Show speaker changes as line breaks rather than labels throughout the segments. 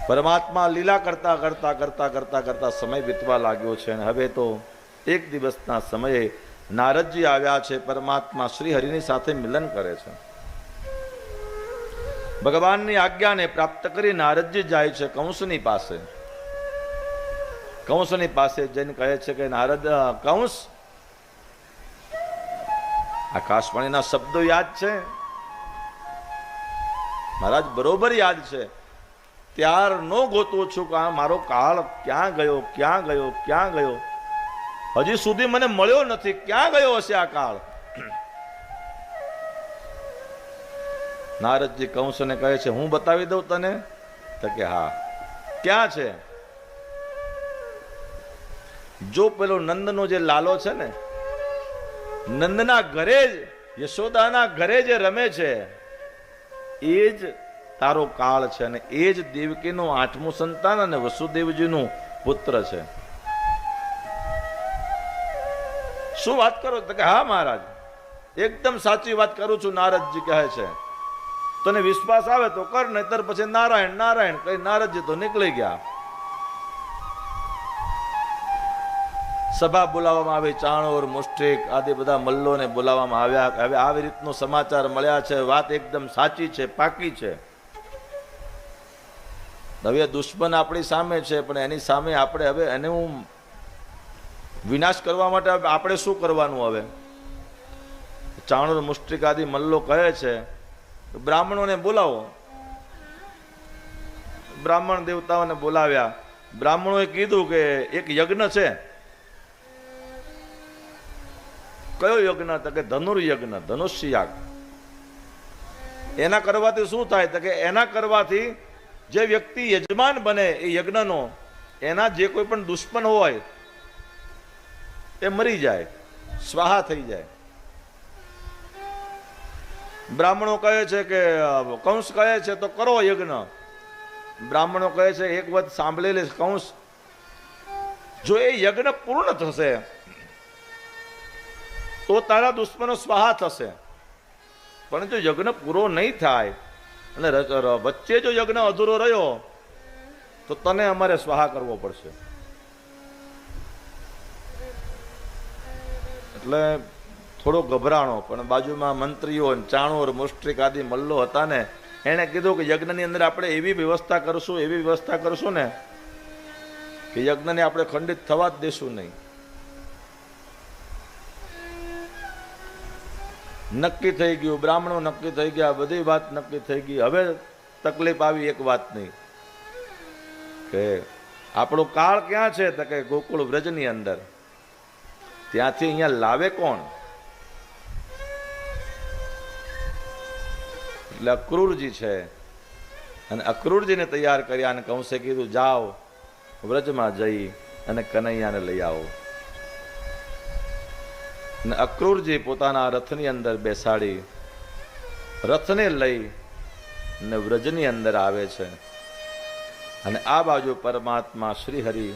પરમાત્મા લીલા કરતા કરતા કરતા કરતા કરતા સમય વીતવા લાગ્યો છે અને હવે તો એક દિવસના સમયે નારદજી આવ્યા છે. પરમાત્મા શ્રી હરિની સાથે મિલન કરે છે. ભગવાનની આજ્ઞાને પ્રાપ્ત કરી નારદજી જાય છે કંસની પાસે. કંસની પાસે જઈને કહે છે કે નારદ, કંસ, આકાશવાણીના શબ્દો યાદ છે? મહારાજ, બરોબર યાદ છે. ત્યારનો ગોતું છું કે મારો કાળ ક્યાં ગયો, ક્યાં ગયો, ક્યાં ગયો? હજી સુધી મને મળ્યો નથી. ક્યાં ગયો હશે આ કાળ? નારદજી કંસને કહે છે, હું બતાવી દઉં તને? તો કે હા. ક્યાં છે? જો પેલો નંદનો જે લાલો છે ને, નંદના ઘરે જ, યશોદાના ઘરે જે રમે છે, એ જ તારો કાળ છે અને એ જ દેવકીનું 8મું સંતાન અને વસુદેવજીનું પુત્ર છે. શું વાત કરો? તો કે હા મહારાજ, એકદમ સાચી વાત કરું છું. નારદજી કહે છે, તને વિશ્વાસ આવે તો કર, નહીતર પછી નારાયણ નારાયણ કઈ નારદજી તો નીકળી ગયા. સભા બોલાવવામાં આવી. ચાણોર, મુષ્ટિક આદિ બધા મલ્લોને બોલાવવામાં આવ્યા. હવે આવી રીતનો સમાચાર મળ્યા છે. વાત એકદમ સાચી છે, પાકી છે. હવે દુશ્મન આપણી સામે છે, પણ એની સામે આપણે હવે એને હું વિનાશ કરવા માટે આપણે શું કરવાનું? હવે ચાણોર, મુષ્ટિક આદિ મલ્લો કહે છે, બ્રાહ્મણોને બોલાવો. બ્રાહ્મણ દેવતાઓને બોલાવ્યા. બ્રાહ્મણોએ કીધું કે એક યજ્ઞ છે. કયો યજ્ઞ? તો કે ધનુર્યજ્ઞ, ધનુષ્ય યાગ. એના કરવાથી શું થાય? તો કે એના કરવાથી જે વ્યક્તિ યજમાન બને એ યજ્ઞનો, એના જે કોઈ પણ દુશ્મન હોય એ મરી જાય, સ્વાહા થઈ જાય. બ્રાહ્મણો કહે છે કે, કંસ કહે છે તો કરો યજ્ઞ. બ્રાહ્મણો કહે છે, એક વાત સાંભળી લે કંસ, જો એ યજ્ઞ પૂર્ણ થશે તો તારા દુશ્મનો સ્વાહા થશે. પણ જો યજ્ઞ પૂરો નહીં થાય અને વચ્ચે જો યજ્ઞ અધૂરો રહ્યો તો તને અમારે સ્વાહા કરવો પડશે. એટલે થોડો ગભરાણો, પણ બાજુમાં મંત્રીઓ, ચાણોર, મુષ્ટિક આદિ મલ્લો હતા ને, એણે કીધું કે યજ્ઞની અંદર આપણે એવી વ્યવસ્થા કરશું ને કે યજ્ઞને આપણે ખંડિત થવા જ દેશું નહીં. નક્કી થઈ ગયું. બ્રાહ્મણો નક્કી થઈ ગયા, બધી વાત નક્કી થઈ ગઈ. હવે તકલીફ આવી એક વાતની કે આપણો કાળ ક્યાં છે? તો કે ગોકુળ વ્રજની અંદર. ત્યાંથી અહીંયા લાવે કોણ? એટલે અક્રૂરજી છે. અને અક્રૂરજીને તૈયાર કર્યા અને કંસે કીધું, જાઓ વ્રજમાં જઈ અને કનૈયાને લઈ આવો. અને અક્રૂરજી પોતાના રથની અંદર બેસાડી રથને લઈ ને વ્રજની અંદર આવે છે. અને આ બાજુ પરમાત્મા શ્રી હરિ,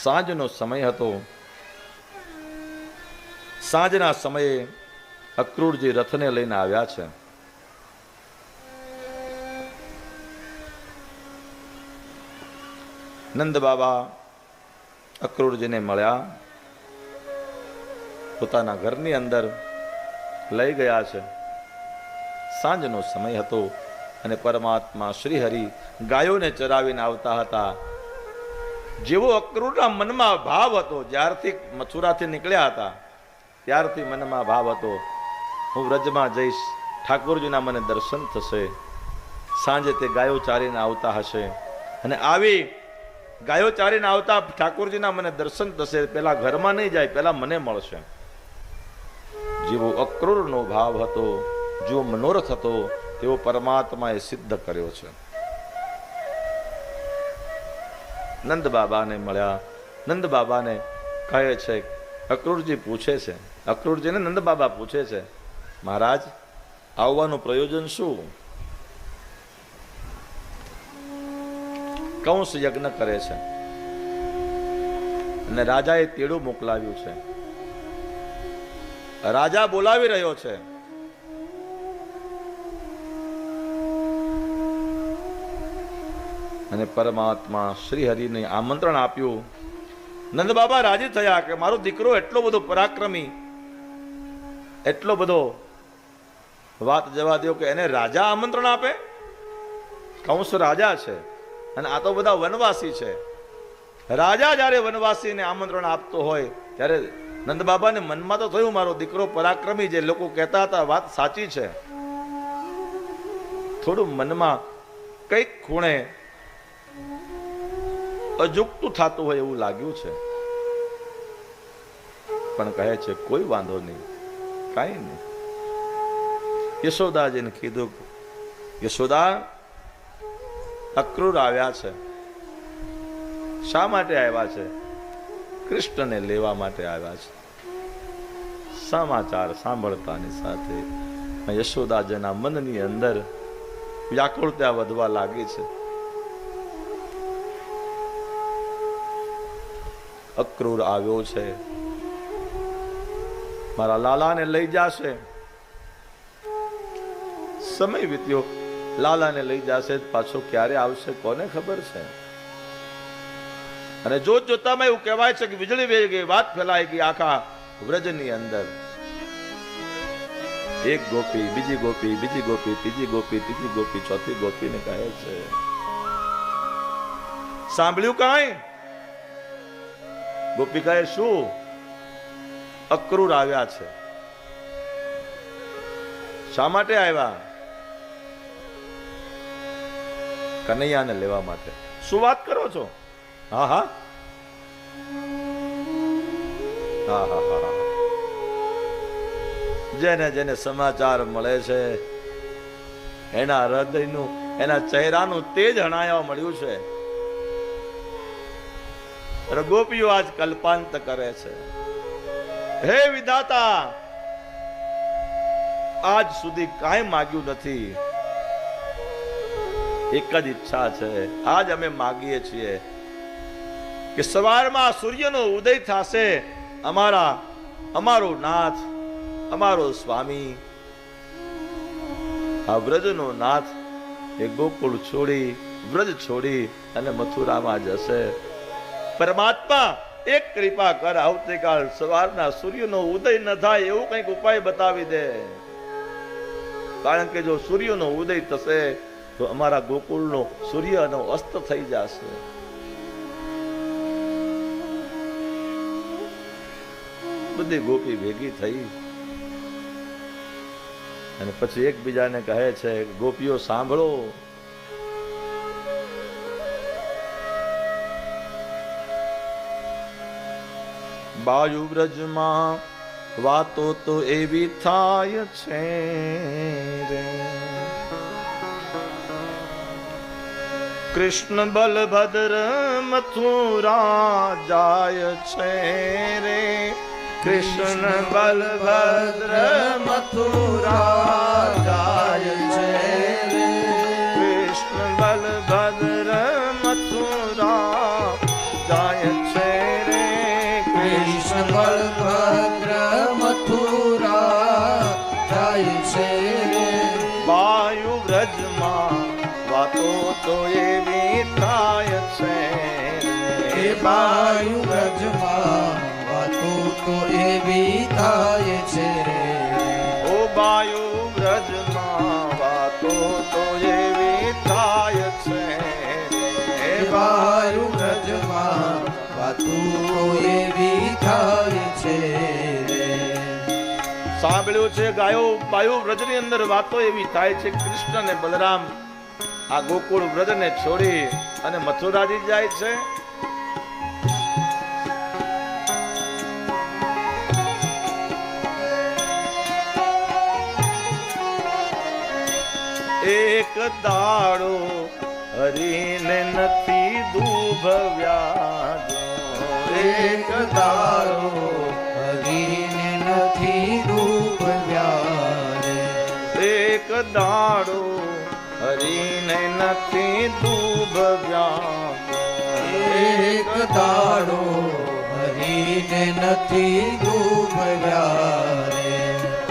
સાંજનો સમય હતો. સાંજના સમયે અક્રૂરજી રથને લઈને આવ્યા છે. નંદ બાબા અક્રૂરજીને મળ્યા, પોતાના ઘરની અંદર લઈ ગયા છે. સાંજનો સમય હતો અને પરમાત્મા શ્રી હરિ ગાયોને ચરાવીને આવતા હતા. જેવો અક્રૂરના મનમાં ભાવ હતો, જ્યારથી મથુરાથી નીકળ્યા હતા ત્યારથી મનમાં ભાવ હતો, હું વ્રજમાં જઈશ, ઠાકોરજીના મને દર્શન થશે. સાંજે તે ગાયો ચારીને આવતા હશે અને આવી ગાયો ચારીને આવતા ઠાકોરજીના મને દર્શન થશે. પેલા ઘરમાં નહીં જાય, પેલા મને મળશે. જેવો અક્રૂરનો ભાવ હતો, જેવો મનોરથ હતો, તેવો પરમાત્માએ સિદ્ધ કર્યો છે. નંદ બાબાને મળ્યા. નંદ બાબાને કહે છે, અક્રૂરજી પૂછે છે, અક્રૂરજીને નંદ બાબા પૂછે છે, મહારાજ આવવાનું પ્રયોજન શું? કંસ યજ્ઞ કરે છે અને રાજાએ તેડું મોકલાવ્યું છે. રાજા બોલાવી રહ્યો છે. અને પરમાત્મા શ્રી હરિને આમંત્રણ આપ્યું. નંદ બાબા રાજી થયા કે મારો દીકરો એટલો બધો પરાક્રમી, એટલો બધો, વાત જવા દો કે એને રાજા આમંત્રણ આપે. કંસ રાજા છે અને આ તો બધા વનવાસી છે. રાજા જ્યારે વનવાસીને આમંત્રણ આપતો હોય ત્યારે નંદ બાબાને મનમાં તો થયું મારો દીકરો પરાક્રમી, જે લોકો કહેતા હતા વાત સાચી છે. થોડું મનમાં કઈક ખૂણે અજુકતું થતું હોય એવું લાગ્યું છે. પણ કહે છે કોઈ વાંધો નહીં, કાંઈ નહીં. યશોદાજીને કીધું, યશોદા, અક્રૂર આવ્યા છે. શા માટે આવ્યા છે? કૃષ્ણને લેવા માટે આવ્યા છે. સમાચાર સાંભળતાની સાથે યશોદાજીના મનની અંદર વ્યાકુળતા વધવા લાગી છે. અક્રૂર આવ્યો છે, મારા લાલાને લઈ જશે. સમય વીત્યો, લાલાને લઈ જશે, પાછો ક્યારે આવશે કોને ખબર છે. અને જોત જોતામાં એવું કહેવાય છે કે વીજળી વેઈ ગઈ, વાત ફેલાઈ ગઈ આખા વ્રજની અંદર. એક ગોપી, બીજી ગોપી, બીજી ગોપી, ત્રીજી ગોપી, ત્રીજી ગોપી, ચોથી ગોપીને કહે છે, સાંભળ્યું કાંઈ? ગોપી કહે, શું? અક્રૂર આવ્યા છે. શા માટે આવ્યા? કનૈયાને લેવા માટે. શું વાત કરો છો? હા હા હા હા હા. જેને જેને સમાચાર મળે છે એના હૃદયનું, એના ચહેરાનું તેજ હણાયા મળ્યું છે. ગોપીઓ આજ કલ્પાંત કરે છે. હે વિધાતા, આજ સુધી કાંઈ માગ્યું નથી. એક જ ઈચ્છા છે, આજ અમે માગીએ છીએ કે સવારમાં સૂર્યનો ઉદય થશે, અમારો નાથ, અમારો સ્વામી, આ વ્રજનો નાથ એ ગોકુળ છોડી, વ્રજ છોડી અને મથુરામાં જશે. પરમાત્મા એક કૃપા કર, આવતીકાલ સવારના સૂર્યનો ઉદય ન થાય એવું કંઈક ઉપાય બતાવી દે. કારણ કે જો સૂર્યનો ઉદય થશે તો અમારા ગોકુળનો સૂર્યનો અસ્ત થઈ જશે. બધી ગોપી ભેગી થઈ અને પછી એકબીજાને કહે છે, ગોપીઓ સાંભળો, બાયુ વ્રજમાં વાતો તો એવી થાય છે રે, કૃષ્ણ બલભદ્ર મથુરા જાય છે રે, કૃષ્ણ બલભદ્ર મથુરા જાય છે રે, કૃષ્ણ બલભદ્ર મથુરા જાય છે રે,
કૃષ્ણ બલભદ્ર મથુરા જાય છે રે.
વાયુ વ્રજમાં વાતો તો એવી થાય છે
રે, વાયુ વ્રજમાં વાતો તો એવી થાય છે રે.
ઓ વાયુ વ્રજમાં વાતો તો એવી થાય છે
રે, વાયુ વ્રજમાં વાતો એવી થાય છે રે.
સાંભળ્યું છે ગાયો, વાયુ વ્રજની અંદર વાતો એવી થાય છે. કૃષ્ણ અને બલરામ આ ગોકુળ વ્રજને છોડી અને મથુરાજી જાય છે. એક દાડો હરીને નથી દુભવ્યા,
એક દાડો હરીને નથી ડૂબવ્યા રે,
એક દાડો હરીને નથી ડૂબવ્યા,
એક દાડો હરીને નથી ડૂબવ્યા રે.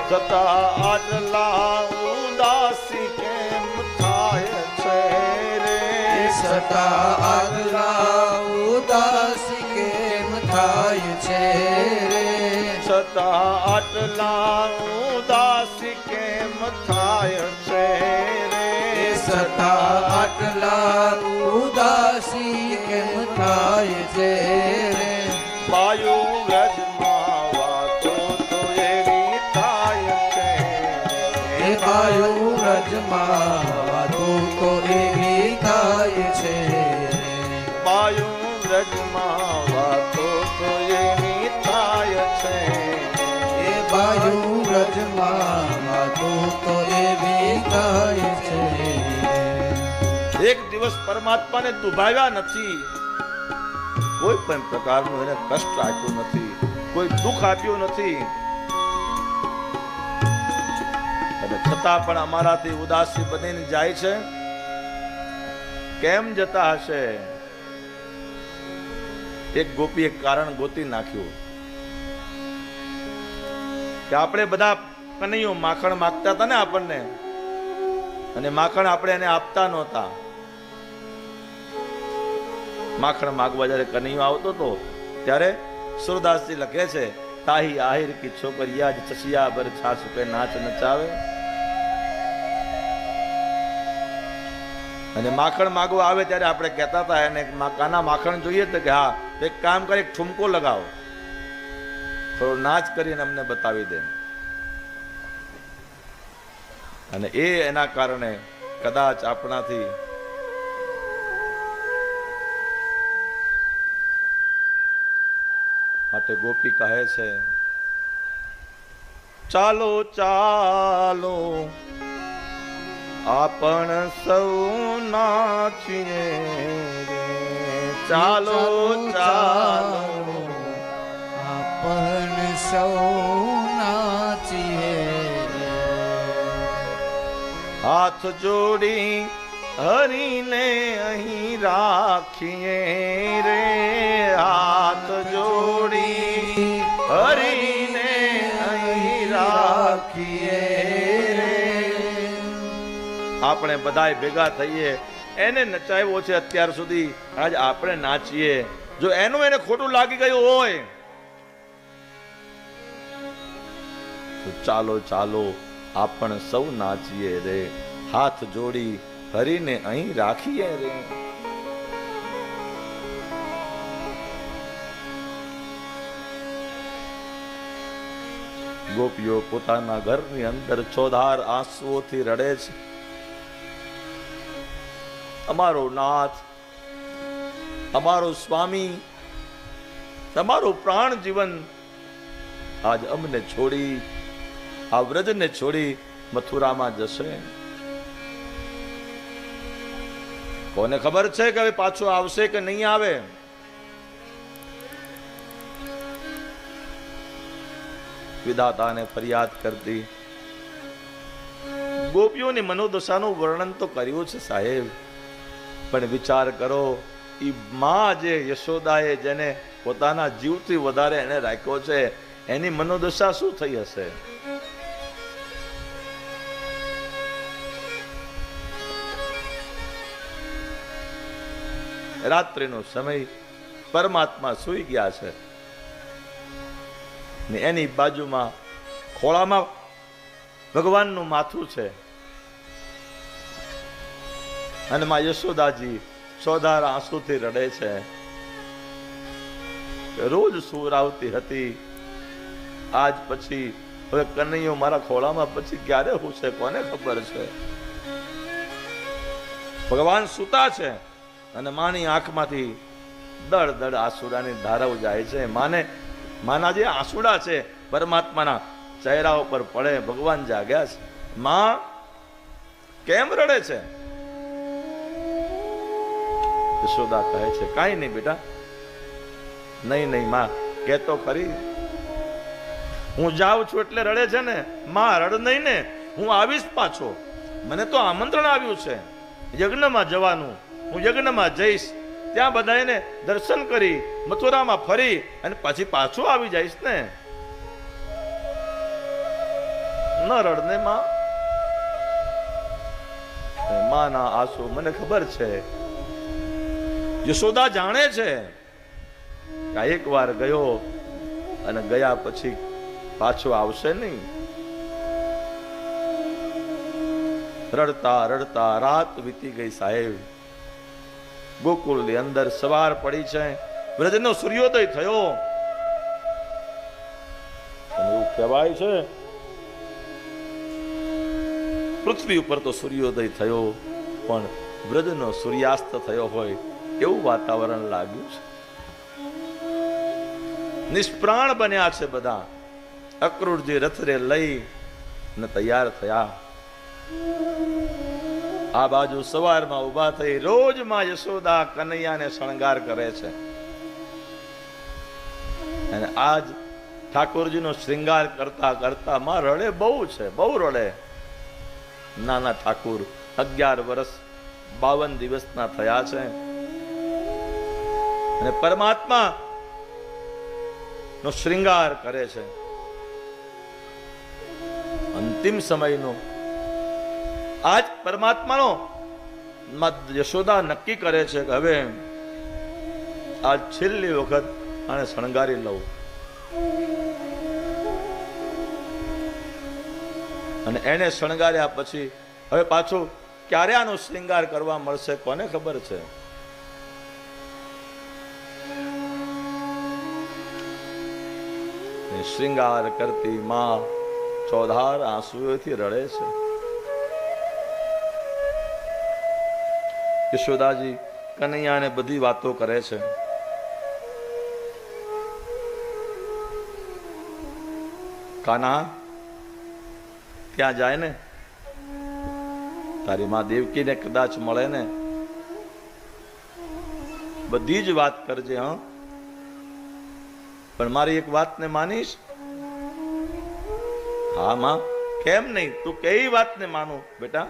છતાં આટલા ઉદાસી કેમ થાય છે રે,
છતાં આટલા ઉદાસી કેમ થાય છે રે?
છતાં આટલા ઉદાસી કેમ થાય છે રે?
છતાં આટલા ઉદાસી કેમ થાય છે રે?
વાયુ વ્રજમાં વાતો તો એવી થાય છે
એ વાયુ વ્રજમાં વાતો તો એવી થાય છે રે.
વાયુ વ્રજમાં વાતો તો એવી થાય છે
એ વાયુ વ્રજમાં વાતો તો એવી થાય છે.
એક દિવસ પરમાત્માને દુભાવ્યા નથી, કોઈ પણ પ્રકારનું એને કષ્ટ આપ્યું નથી, કોઈ દુઃખ આપ્યું નથી, અને છતાં પણ અમારાથી ઉદાસી બનીને જાય છે. કેમ જતા હશે? એક ગોપીએ કારણ ગોતી નાખ્યું કે આપણે બધા કનૈયો માખણ માંગતા હતા ને આપણને, અને માખણ આપણે એને આપતા નહોતા. માખણ માગવા જયારે કનૈયો આવતો હતો ત્યારે સુરદાસજી લખે છે, તાહી આહિર કી છોકરિયા જ ચસિયા બર છાસ પે નાચ નચાવે. અને માખણ માગવા આવે ત્યારે આપણે કહેતા હતા એને કાના માખણ જોઈએ તો કે હા, એક કામ કરી, એક ઠુમકો લગાવો, થોડો નાચ કરીને અમને બતાવી દે. અને એ એના કારણે કદાચ આપણાથી માટે ગોપી કહે છે, ચાલો ચાલો આપણ સૌ નાચીએ રે. ચાલો ચાલો
આપણ સૌ નાચીએ રે.
હાથ જોડી હરીને અહીં રાખીએ રે. હાથ જોડી હરીને અહીં રાખીએ રે. આપણે બધાય ભેગા થઈએ, એને નચાવ્યો છે અત્યાર સુધી, આજ આપણે નાચીએ. જો એનું એને ખોટું લાગી ગયું હોય તો ચાલો ચાલો આપણ સૌ નાચીએ રે. હાથ જોડી હરીને અહીં રાખીએ રે. ગોપીઓ પોતાના ઘરની અંદર ચોધાર આંસુઓથી રડે છે. અમારો નાથ, અમારો સ્વામી, તમારો પ્રાણ જીવન આજ અમને છોડી, આ વ્રજને છોડી મથુરામાં જશે. કોને ખબર છે કે હવે પાછો આવશે કે નહીં આવે? વિધાતાને ફરિયાદ કરતી ગોપીઓની મનોદશાનું વર્ણન તો કર્યું છે સાહેબ, પણ વિચાર કરો, ઈ માં જે યશોદાએ જેને પોતાના જીવથી વધારે એને રાખ્યો છે, એની મનોદશા શું થઈ હશે? રાત્રિનો સમય, પરમાત્મા સૂઈ ગયા છે ને એની બાજુમાં ખોળામાં ભગવાનનું માથું છે, અને માં યશોદાજી ચોધાર આંસુથી રડે છે. રોજ સૂર આવતી હતી, આજ પછી હવે કનૈયો મારા ખોળામાં પછી ક્યારે હુશે કોને ખબર છે? ભગવાન સૂતા છે અને માની આંખમાંથી દળ દળ આંસુડાની ધારાઓ જાય છે. માના જે આંસુડા છે પરમાત્માના ચહેરા ઉપર પડે. ભગવાન જાગ્યા છે. માં કેમ રડે છે? યશોદા કહે છે, કાંઈ નહીં બેટા. નહીં નહીં માં, કહેતો ખરી, હું જાઉં છું એટલે રડે છે ને. માં રડ નહીં ને, હું આવીશ પાછો. મને તો આમંત્રણ આવ્યું છે યજ્ઞમાં જવાનું. હું યજ્ઞમાં જઈશ, ત્યાં બધાને દર્શન કરી, મથુરામાં ફરી અને પછી પાછું આવી જઈશ ને. ન રડને માં. માના આંસુ મને ખબર છે યશોદા જાણે છે કે એક વાર ગયો અને ગયા પછી પાછો આવશે નહીં. રડતા રડતા રાત વીતી ગઈ સાહેબ. ગોકુળની અંદર સવાર પડી છે, વ્રજનો સૂર્યોદય થયો. એવું કહેવાય છે પૃથ્વી ઉપર તો સૂર્યોદય થયો, પણ વ્રજનો સૂર્યાસ્ત થયો હોય એવું વાતાવરણ લાગ્યું છે. નિષ્પ્રાણ બન્યા છે બધા. અક્રૂરજી રથરે લઈ ને તૈયાર થયા. આ બાજુ સવારમાં ઉભા થઈ રોજ માં યશોદા કનૈયાને શણગાર કરે છે. અને આજ ઠાકોરજીનો શ્રૃંગાર કરતા કરતા માં રડે બહુ છે, બહુ રડે. નાના ઠાકુર 11 વર્ષ 52 દિવસના થયા છે અને પરમાત્મા નો શ્રૃંગાર કરે છે. અંતિમ સમયનો આજ પરમાત્માનો યશોદા નક્કી કરે છે કે હવે આજ છેલ્લી વખત આને શણગારી લઉં. અને એને શણગાર્યા પછી હવે પાછું ક્યારે આનો શ્રૃંગાર કરવા મળશે કોને ખબર છે. શ્રૃંગાર કરતી માં ચોધાર આંસુઓથી રડે છે. યશોદાજી કનૈયાને બધી વાતો કરે છે. કાના ત્યાં જાય ને, તારી માં દેવકીને કદાચ મળે ને, બધી જ વાત કરજે. હા, પણ મારી એક વાતને માનીશ? હા માં, કેમ નહીં, તું કઈ વાતને માનું બેટા?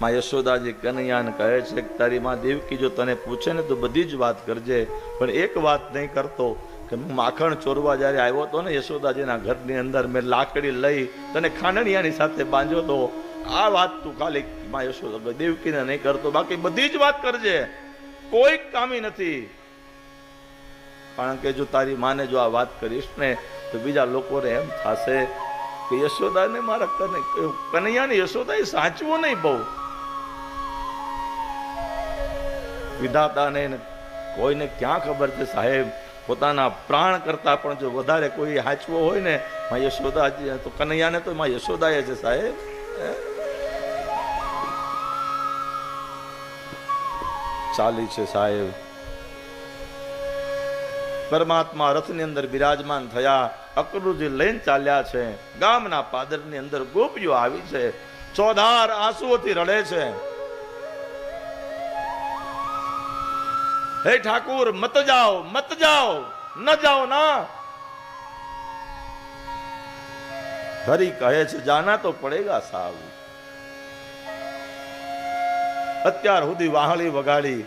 માં યશોદાજી કનૈયાને કહે છે કે તારી માં દેવકી જો તને પૂછે ને તો બધી જ વાત કરજે, પણ એક વાત નહીં કરતો કે માખણ ચોરવા જ્યારે આવ્યો હતો ને યશોદાજીના ઘરની અંદર, મેં લાકડી લઈ તને ખાંડણિયાની સાથે બાંધ્યો તો, આ વાત તું ખાલી માં યશોદા દેવકીને નહીં કરતો, બાકી બધી જ વાત કરજે, કોઈ કામી નથી. કારણ કે જો તારી માને જો આ વાત કરીશ ને તો બીજા લોકોને એમ થશે કે યશોદાને મારા કનૈયાને યશોદાએ સાચવો નહીં બહુ. વિધાતાને કોઈને ક્યાં ખબર છે સાહેબ, પોતાના પ્રાણ કરતા પણ જો વધારે કોઈ હાચવો હોય ને માં યશોદાજી, તો કનૈયાને તો માં યશોદાએ છે સાહેબ. ચાલી છે સાહેબ. પરમાત્મા રથની અંદર બિરાજમાન થયા, અક્રૂરજી લઈને ચાલ્યા છે. ગામના પાદરની અંદર ગોપીઓ આવી છે, ચોધાર આંસુઓથી રડે છે. હે ઠાકુર મત જાઓ, મત જાઓ, ન જાઓ ના. હરી કહે છે જાના તો પડેગા સાવ. અત્યાર સુધી વાહળી વગાડી,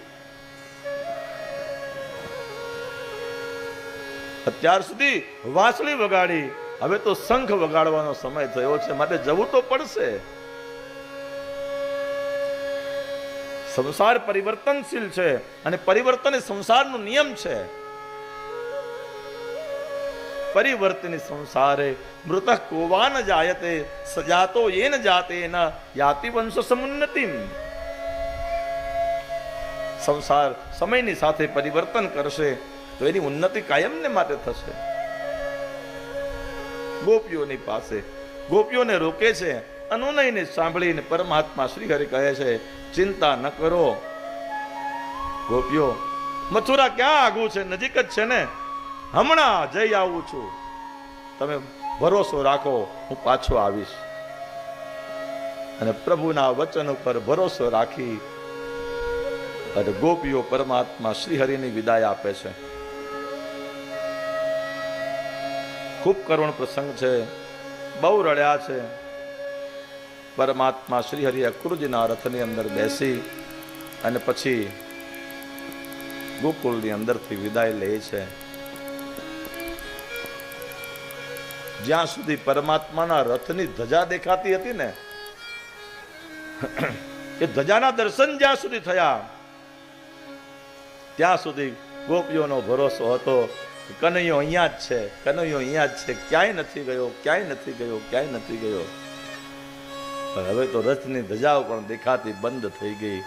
અત્યાર સુધી વાંસળી વગાડી, હવે તો શંખ વગાડવાનો સમય થયો છે, માટે જવું તો પડશે. સંસાર પરિવર્તનશીલ છે અને પરિવર્તન એ સંસારનો નિયમ છે. પરિવર્તની સંસારે મૃતઃ કોવા ન જાયતે, સજાતો યેન જાતે ન યાતિ વંશ સમુન્નતિમ. સંસાર સમયની સાથે પરિવર્તન કરશે તો એની ઉન્નતિ કાયમને માટે થશે. ગોપીઓની પાસે ગોપીઓને રોકે છે. અનુનયને સાંભળીને પરમાત્મા શ્રી હરિ કહે છે ચિંતા ન કરો ગોપીઓ, મથુરા ક્યાં આગું છે, નજીક જ છે ને, હમણાં જઈ આવું છું, તમે ભરોસો રાખો, હું પાછો આવીશ. અને પ્રભુના વચન ઉપર ભરોસો રાખી અને ગોપીઓ પરમાત્મા શ્રી હરિની વિદાય આપે છે. ખૂબ કરુણ પ્રસંગ છે, બહુ રડ્યા છે. પરમાત્મા શ્રી હરિ અક્રૂરજીના રથની અંદર બેસી અને પછી ગોકુળની અંદરથી વિદાય લે છે. જ્યાં સુધી પરમાત્માના રથની ધજા દેખાતી હતી ને, એ ધજાના દર્શન જ્યાં સુધી થયા ત્યાં સુધી ગોપીઓનો ભરોસો હતો કે કનૈયો અહીંયા જ છે, કનૈયો અહીંયા જ છે, ક્યાંય નથી ગયો, ક્યાંય નથી ગયો, ક્યાંય નથી ગયો. પણ હવે તો રથની ધજાઓ પણ દેખાતી બંધ થઈ ગઈ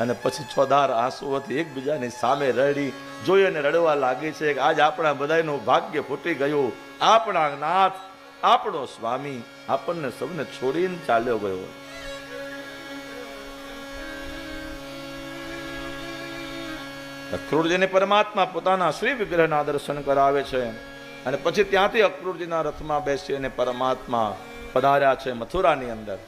અને પછી છોધાર આંસુઓથી એકબીજાની સામે રડી જોઈ અને રડવા લાગી છે કે આજ આપણા બધાનું ભાગ્ય ફૂટી ગયું. આપણા નાથ, આપણો સ્વામી આપણને સૌને છોડીને ચાલ્યો ગયો. અક્રૂરજીને પરમાત્મા પોતાના શ્રી વિગ્રહના દર્શન કરાવે છે અને પછી ત્યાંથી અક્રૂરજીના રથમાં બેસી અને પરમાત્મા પધાર્યા છે મથુરાની અંદર.